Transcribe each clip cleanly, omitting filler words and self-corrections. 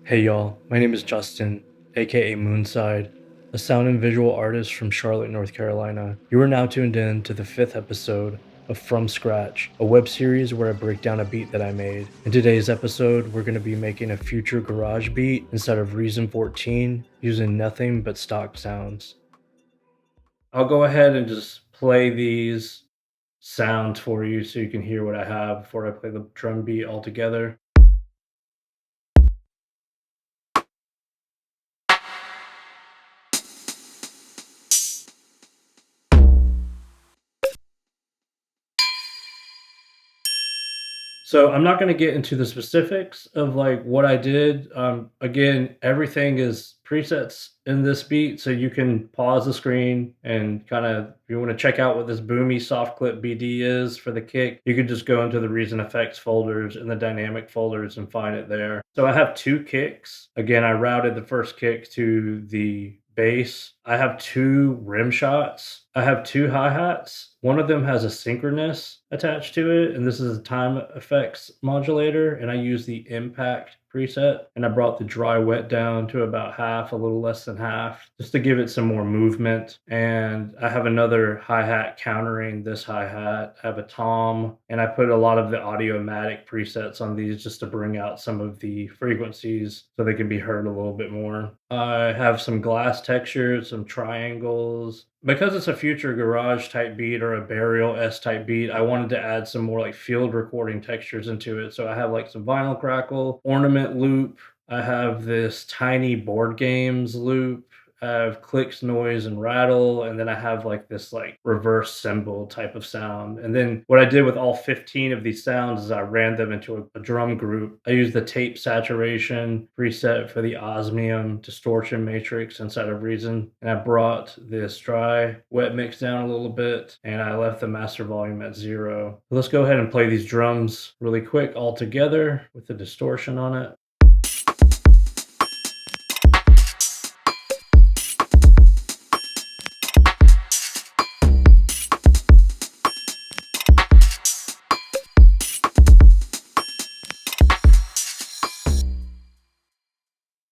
Hey y'all, my name is Justin, aka MOONSIDE, a sound and visual artist from Charlotte, North Carolina. You are now tuned in to the 5th episode of From Scratch, a web series where I break down a beat that I made. In today's episode, we're going to be making a future garage beat instead of Reason 14, using nothing but stock sounds. I'll go ahead and just play these sounds for you so you can hear what I have before I play the drum beat all together. So I'm not gonna get into the specifics of, like, what I did. Again, everything is presets in this beat, so you can pause the screen and kinda if you wanna check out what this boomy soft clip BD is for the kick, you can just go into the Reason Effects folders and the dynamic folders and find it there. So I have 2 kicks. Again, I routed the first kick to the bass. I have 2 rim shots. I have 2 hi-hats. One of them has a synchronous attached to it, and this is a time effects modulator, and I use the impact preset, and I brought the dry wet down to about half, a little less than half, just to give it some more movement. And I have another hi-hat countering this hi-hat. I have a tom, and I put a lot of the Audiomatic presets on these just to bring out some of the frequencies so they can be heard a little bit more. I have some glass textures, some triangles. Because it's a future garage type beat or a burial S type beat, I wanted to add some more like field recording textures into it. So I have like some vinyl crackle, ornament loop. I have this tiny board games loop. I have clicks, noise, and rattle, and then I have like this like reverse cymbal type of sound. And then what I did with all 15 of these sounds is I ran them into a drum group. I used the tape saturation preset for the osmium distortion matrix inside of Reason, and I brought this dry wet mix down a little bit, and I left the master volume at 0. Let's go ahead and play these drums really quick all together with the distortion on it.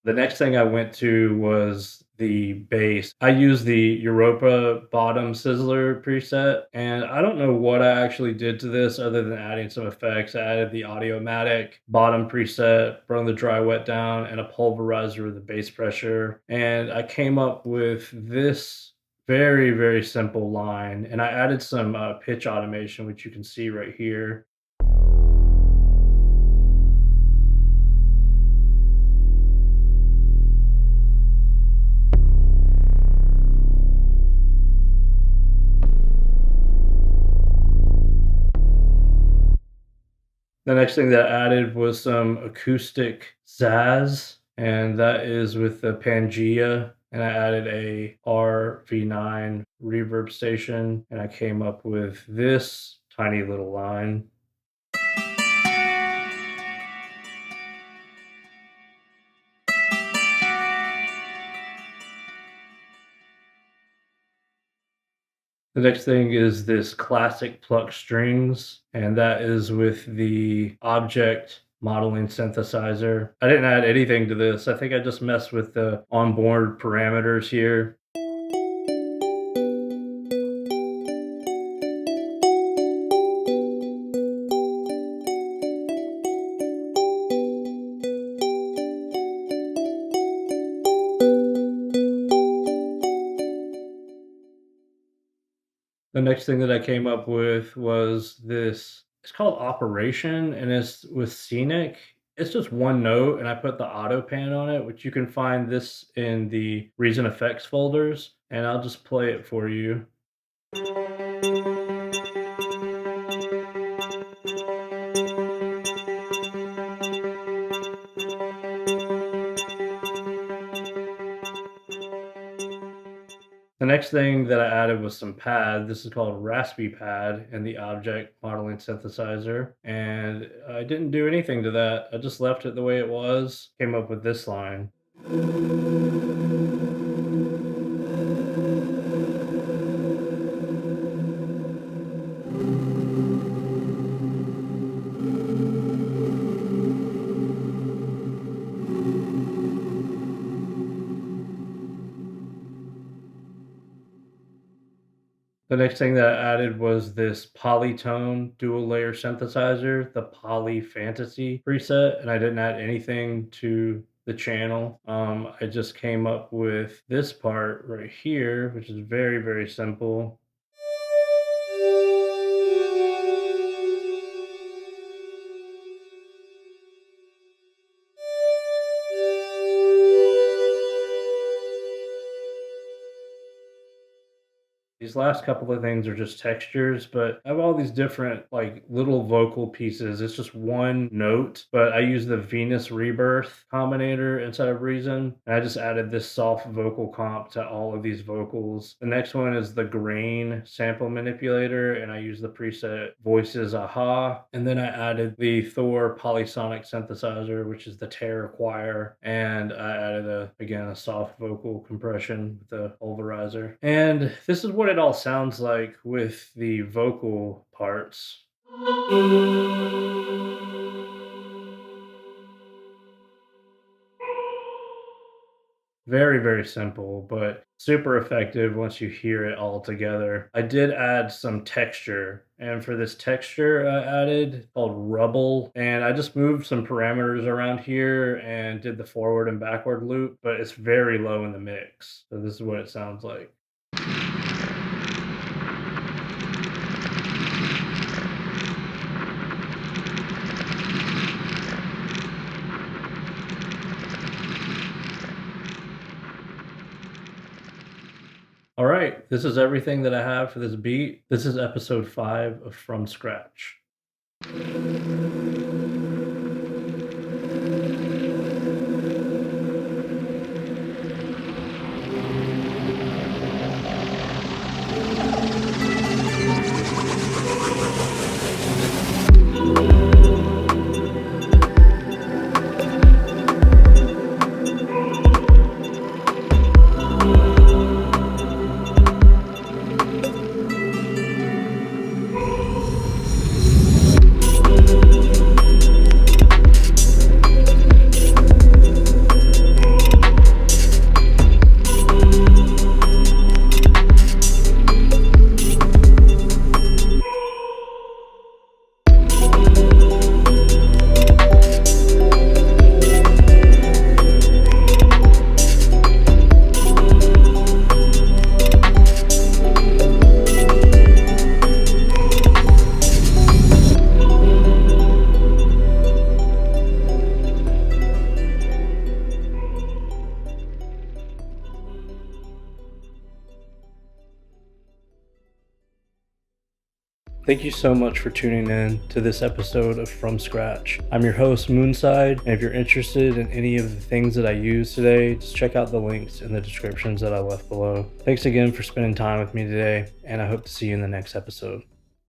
The next thing I went to was the bass. I used the Europa bottom sizzler preset, and I don't know what I actually did to this other than adding some effects. I added the Audiomatic bottom preset, brought the dry wet down, and a pulverizer with the bass pressure. And I came up with this very, very simple line, and I added some pitch automation, which you can see right here. The next thing that I added was some Acoustic Saz, and that is with the Pangea, and I added a RV9 reverb station, and I came up with this tiny little line. The next thing is this classic Plucked Strings, and that is with the Object Modeling Synthesizer. I didn't add anything to this. I think I just messed with the onboard parameters here. The next thing that I came up with was this it's called Operation, and it's with Scenic. It's just one note, and I put the auto pan on it, which you can find this in the Reason Effects folders, and I'll just play it for you. The next thing that I added was some pad. This is called Raspy Pad in the Object Modeling Synthesizer. And I didn't do anything to that. I just left it the way it was. Came up with this line. The next thing that I added was this polytone dual layer synthesizer, the Poly Fantasy preset, and I didn't add anything to the channel. I just came up with this part right here, which is very, very simple. These last couple of things are just textures, but I have all these different like little vocal pieces. It's just one note, but I use the Venus Rebirth combinator inside of Reason. And I just added this soft vocal comp to all of these vocals. The next one is the Grain sample manipulator, and I use the preset Voices Aha. And then I added the Thor polysonic synthesizer, which is the Terror Choir. And I added again, a soft vocal compression with the pulverizer. And this is what it all sounds like with the vocal parts. Very, very simple, but super effective once you hear it all together. I did add some texture, and for this texture I added called Rubble, and I just moved some parameters around here and did the forward and backward loop, but it's very low in the mix. So this is what it sounds like. All right, this is everything that I have for this beat. This is episode 5 of From Scratch. Thank you so much for tuning in to this episode of From Scratch. I'm your host, Moonside, and if you're interested in any of the things that I used today, just check out the links in the descriptions that I left below. Thanks again for spending time with me today, and I hope to see you in the next episode.